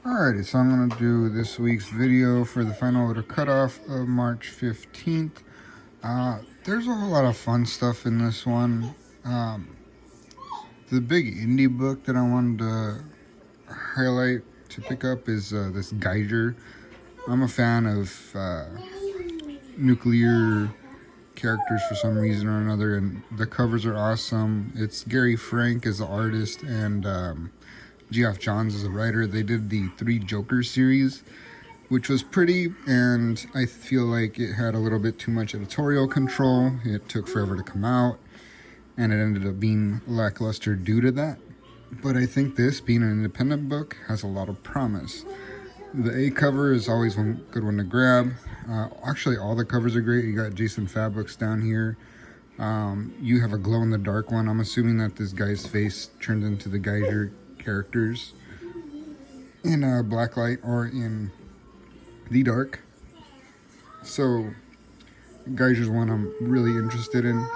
Alrighty, so I'm going to do this week's video for the final order cutoff of March 15th. There's a whole lot of fun stuff in this one. The big indie book that I wanted to highlight to pick up is this Geyser. I'm a fan of nuclear characters for some reason or another, and the covers are awesome. It's Gary Frank as the artist and Geoff Johns as a writer. They did the Three Jokers series, which was pretty, and I feel like it had a little bit too much editorial control. It took forever to come out, and it ended up being lackluster due to that. But I think this, being an independent book, has a lot of promise. The A cover is always one good one to grab. Actually, all the covers are great. You got Jason Fabrics down here. You have a glow-in-the-dark one. I'm assuming that this guy's face turns into the Geyser characters in blacklight or in the dark. So Geyser's one I'm really interested in.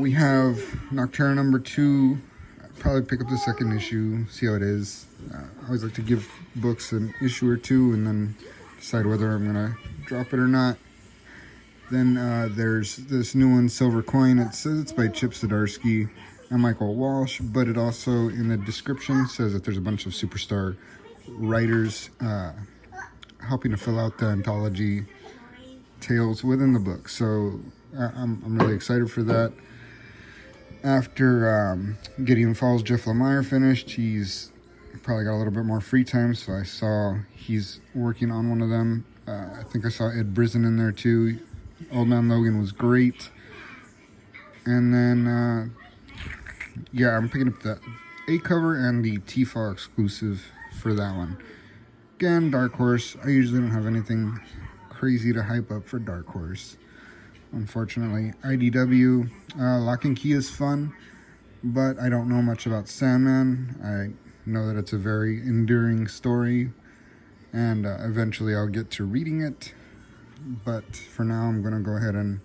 We have Nocturne number 2. I'll probably pick up the second issue, see how it is. I always like to give books an issue or two and then decide whether I'm gonna drop it or not. Then there's this new one, Silver Coin. It says it's by Chip Zdarsky and Michael Walsh, but it also in the description says that there's a bunch of superstar writers helping to fill out the anthology tales within the book. So I'm really excited for that. After Gideon Falls, Jeff Lemire finished, he's probably got a little bit more free time, so I saw he's working on one of them. I think I saw Ed Brisson in there too. Old Man Logan was great. And then yeah, I'm picking up the A cover and the TFAW exclusive for that one. Again, Dark Horse. I usually don't have anything crazy to hype up for Dark Horse, unfortunately. IDW, Lock and Key is fun, but I don't know much about Sandman. I know that it's a very enduring story, and eventually I'll get to reading it. But for now, I'm going to go ahead and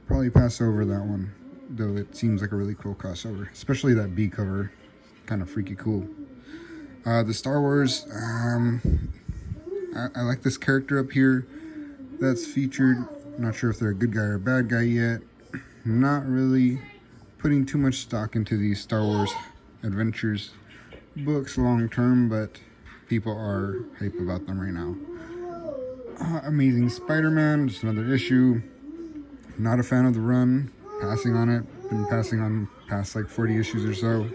probably pass over that one, though it seems like a really cool crossover, especially that B cover, kind of freaky cool. The Star Wars, I like this character up here that's featured. Not sure if they're a good guy or a bad guy yet. Not really putting too much stock into these Star Wars adventures books long term, but people are hype about them right now. Amazing Spider-Man, just another issue. Not a fan of the run, passing on it. Been passing on past like 40 issues or so.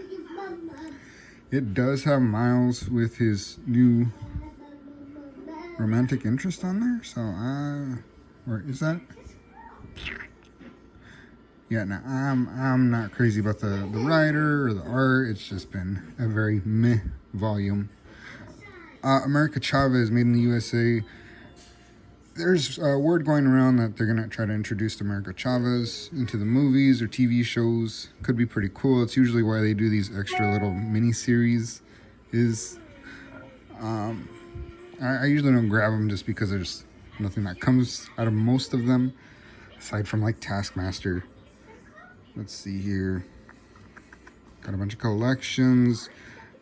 It does have Miles with his new romantic interest on there, so or is that? Yeah, no, I'm not crazy about the writer or the art. It's just been a very meh volume. America Chavez, made in the USA. There's word going around that they're going to try to introduce America Chavez into the movies or TV shows. Could be pretty cool. It's usually why they do these extra little mini-series. I usually don't grab them just because there's nothing that comes out of most of them, aside from like Taskmaster. Let's see here. Got a bunch of collections.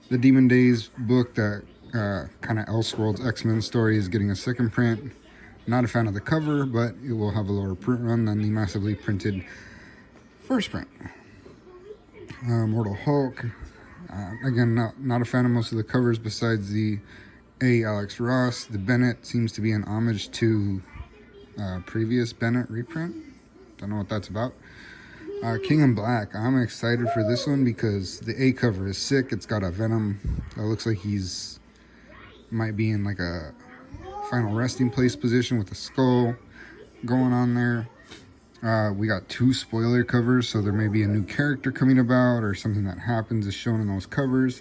The Demon Days book, that kind of Elseworlds X-Men story, is getting a second print. Not a fan of the cover, but it will have a lower print run than the massively printed first print. Mortal Hulk. Again, not a fan of most of the covers besides the A. Alex Ross. The Bennett seems to be an homage to previous Bennett reprint. Don't know what that's about. King in Black. I'm excited for this one because the A cover is sick. It's got a Venom that looks like he's might be in like a final resting place position with a skull going on there. We got 2 spoiler covers, so there may be a new character coming about or something that happens is shown in those covers.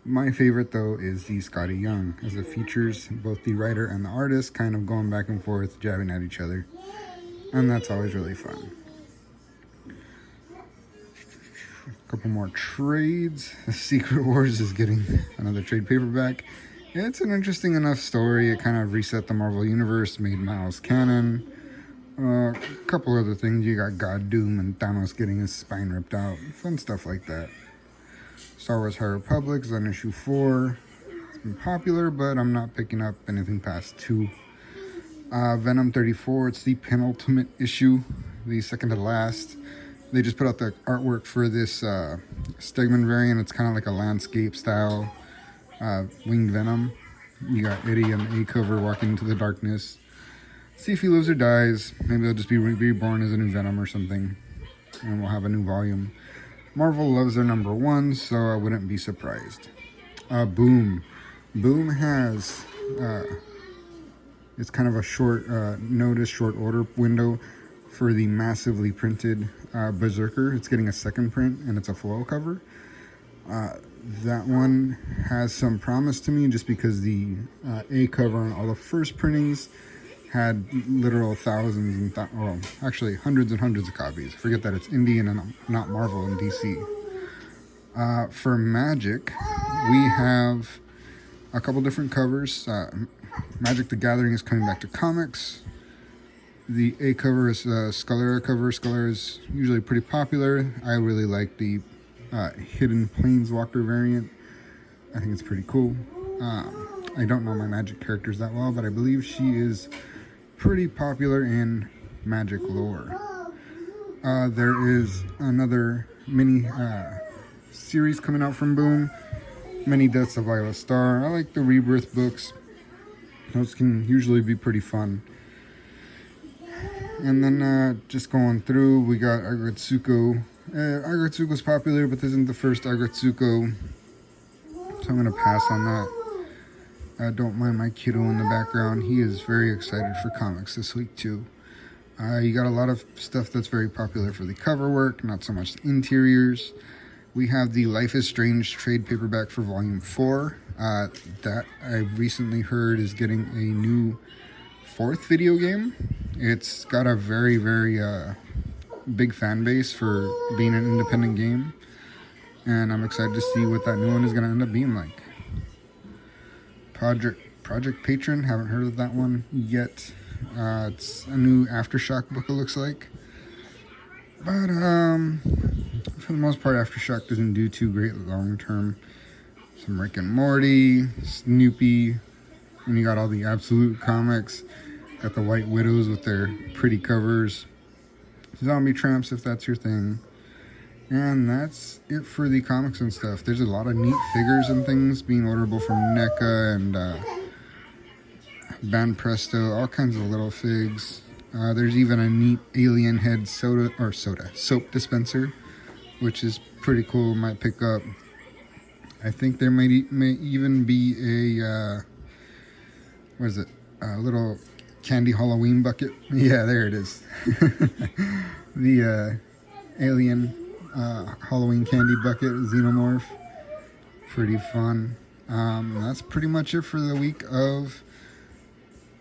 My favorite, though, is the Scotty Young, as it features both the writer and the artist kind of going back and forth, jabbing at each other. And that's always really fun. A couple more trades. Secret Wars is getting another trade paperback. It's an interesting enough story. It kind of reset the Marvel Universe, made Miles canon. A couple other things. You got God Doom and Thanos getting his spine ripped out. Fun stuff like that. Star Wars High Republic is on issue 4. been popular, but I'm not picking up anything past 2. Venom 34, it's the penultimate issue, the second to last. They just put out the artwork for this Stegman variant. It's kind of like a landscape style winged Venom. You got Eddie on the A cover walking into the darkness. See if he lives or dies. Maybe he'll just be reborn as a new Venom or something, and we'll have a new volume. Marvel loves their #1, so I wouldn't be surprised. Boom has it's kind of a short notice, short order window for the massively printed Berserker. It's getting a second print, and it's a foil cover. That one has some promise to me, just because the A cover on all the first printings had literal thousands and well, actually hundreds and hundreds of copies. Forget that it's indie and not Marvel and DC. For Magic, we have a couple different covers. Magic the Gathering is coming back to comics. The A cover is a Scalera cover. Scalera is usually pretty popular. I really like the Hidden Planeswalker variant. I think it's pretty cool. I don't know my Magic characters that well, but I believe she is pretty popular in Magic lore. There is another mini series coming out from Boom, Many Deaths of Lila Star. I like the Rebirth books. Those can usually be pretty fun. And then just going through, we got Agretsuko. Agretsuko's popular, but this isn't the first Agretsuko, so I'm going to pass on that. Don't mind my kiddo in the background. He is very excited for comics this week too. You got a lot of stuff that's very popular for the cover work, not so much the interiors. We have the Life is Strange trade paperback for Volume 4. That I recently heard is getting a new 4th video game. It's got a very, very big fan base for being an independent game, and I'm excited to see what that new one is going to end up being like. Project Patron, haven't heard of that one yet. It's a new Aftershock book, it looks like. But for the most part, Aftershock doesn't do too great long term. Some Rick and Morty, Snoopy, and you got all the Absolute comics. Got the White Widows with their pretty covers. Zombie Tramps, if that's your thing. And that's it for the comics and stuff. There's a lot of neat figures and things being orderable from NECA and Band Presto, all kinds of little figs. There's even a neat alien head soap dispenser, which is pretty cool. Might pick up. I think there may even be a what is it? A little candy Halloween bucket. Yeah, there it is. The alien Halloween candy bucket xenomorph. Pretty fun. That's pretty much it for the week of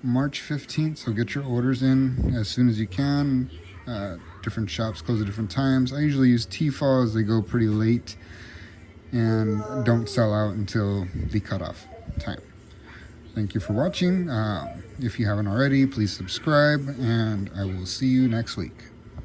March 15th, so get your orders in as soon as you can. Different shops close at different times. I usually use Tfal as they go pretty late and don't sell out until the cutoff time. Thank you for watching. If you haven't already, please subscribe, and I will see you next week.